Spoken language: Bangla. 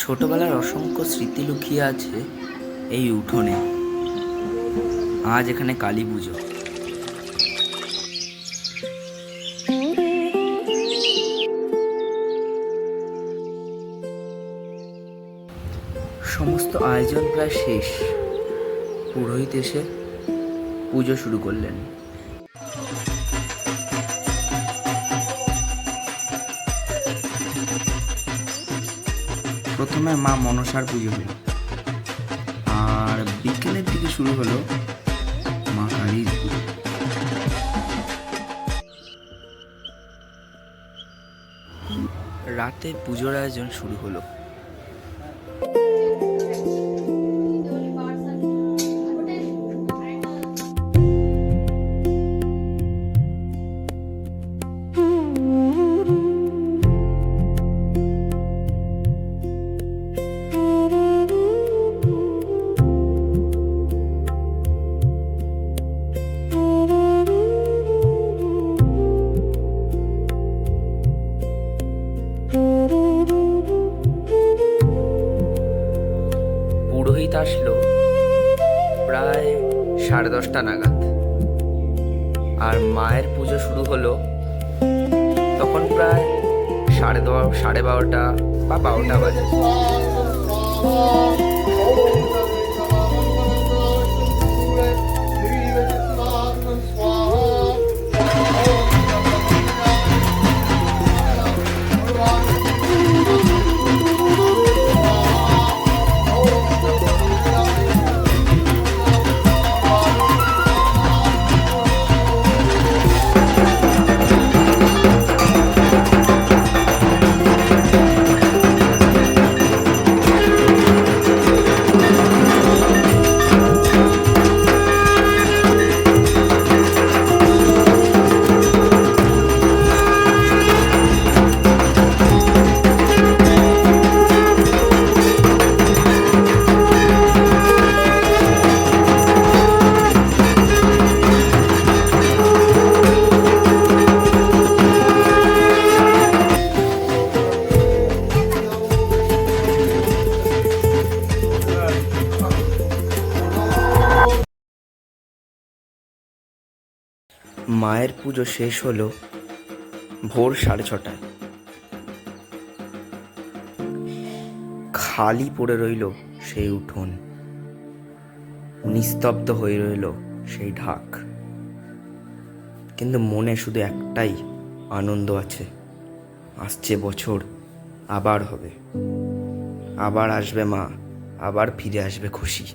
ছোটবেলার অসংখ্য স্মৃতি লুকিয়ে আছে এই উঠোনে। আজ এখানে কালী পুজো। সমস্ত আয়োজন প্রায় শেষ। পুরোহিত এসে পুজো শুরু করলেন। প্রথমে মা মনসার পুজো হলো, আর বিকেলের দিকে শুরু হলো মা কালীর পুজো। রাতে পুজোর আয়োজন শুরু হলো। পুরোহিত আসলো প্রায় 10:30 নাগাদ, আর মায়ের পুজো শুরু হলো তখন প্রায় 12:30 বা 12টা বাজে। মায়ের পুজো শেষ হলো ভোর 6:30টায়। খালি পড়ে রইল সেই উঠোন, নিস্তব্ধ হয়ে রইল সেই ঢাক। কিন্তু মনে শুধু একটাই আনন্দ আছে, আসছে বছর আবার হবে, আবার আসবে মা, আবার ফিরে আসবে খুশি।